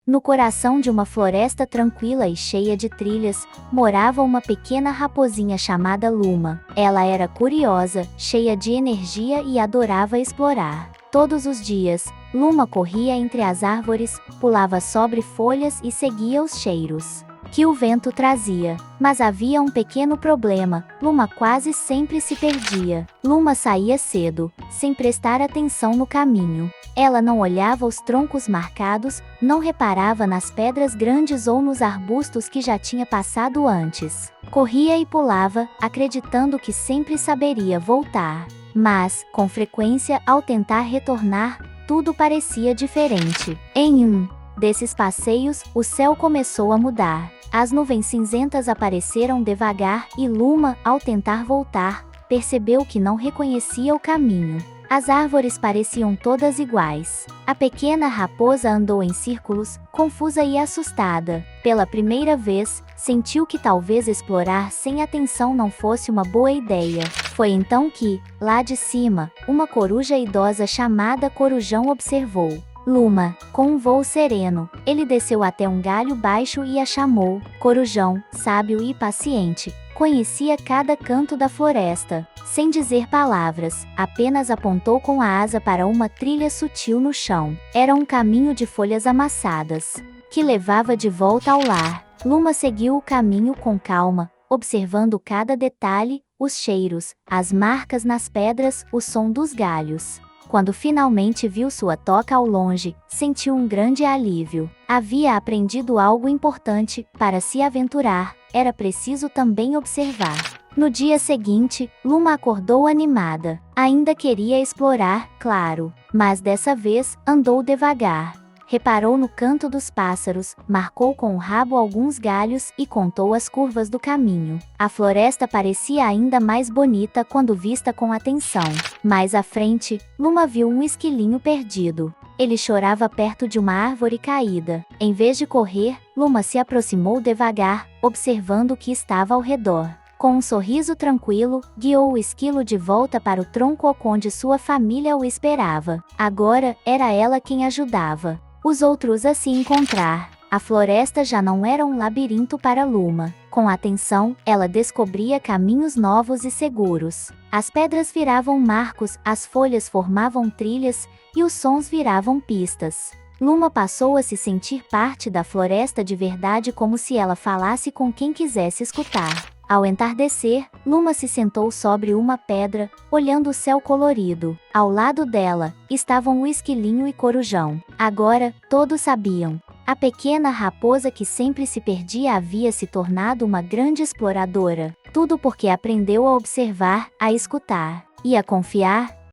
No coração de uma floresta tranquila e cheia de trilhas, morava uma pequena raposinha chamada Luma. Ela era curiosa, cheia de energia e adorava explorar. Todos os dias, Luma corria entre as árvores, pulava sobre folhas e seguia os cheiros que o vento trazia. Mas havia um pequeno problema: Luma quase sempre se perdia. Luma saía cedo, sem prestar atenção no caminho. Ela não olhava os troncos marcados, não reparava nas pedras grandes ou nos arbustos que já tinha passado antes. Corria e pulava, acreditando que sempre saberia voltar. Mas, com frequência, ao tentar retornar, tudo parecia diferente. Em um desses passeios, o céu começou a mudar. As nuvens cinzentas apareceram devagar e Luma, ao tentar voltar, percebeu que não reconhecia o caminho. As árvores pareciam todas iguais. A pequena raposa andou em círculos, confusa e assustada. Pela primeira vez, sentiu que talvez explorar sem atenção não fosse uma boa ideia. Foi então que, lá de cima, uma coruja idosa chamada Corujão observou Luma, com um voo sereno. Ele desceu até um galho baixo e a chamou. Corujão, sábio e paciente, conhecia cada canto da floresta. Sem dizer palavras, apenas apontou com a asa para uma trilha sutil no chão. Era um caminho de folhas amassadas, que levava de volta ao lar. Luma seguiu o caminho com calma, observando cada detalhe, os cheiros, as marcas nas pedras, o som dos galhos. Quando finalmente viu sua toca ao longe, sentiu um grande alívio. Havia aprendido algo importante: para se aventurar, era preciso também observar. No dia seguinte, Luma acordou animada. Ainda queria explorar, claro, mas dessa vez, andou devagar. Reparou no canto dos pássaros, marcou com o rabo alguns galhos e contou as curvas do caminho. A floresta parecia ainda mais bonita quando vista com atenção. Mais à frente, Luma viu um esquilinho perdido. Ele chorava perto de uma árvore caída. Em vez de correr, Luma se aproximou devagar, observando o que estava ao redor. Com um sorriso tranquilo, guiou o esquilo de volta para o tronco onde sua família o esperava. Agora, era ela quem ajudava os outros a se encontrar. A floresta já não era um labirinto para Luma. Com atenção, ela descobria caminhos novos e seguros. As pedras viravam marcos, as folhas formavam trilhas, e os sons viravam pistas. Luma passou a se sentir parte da floresta de verdade, como se ela falasse com quem quisesse escutar. Ao entardecer, Luma se sentou sobre uma pedra, olhando o céu colorido. Ao lado dela, estavam o esquilinho e Corujão. Agora, todos sabiam. A pequena raposa que sempre se perdia havia se tornado uma grande exploradora. Tudo porque aprendeu a observar, a escutar e a confiar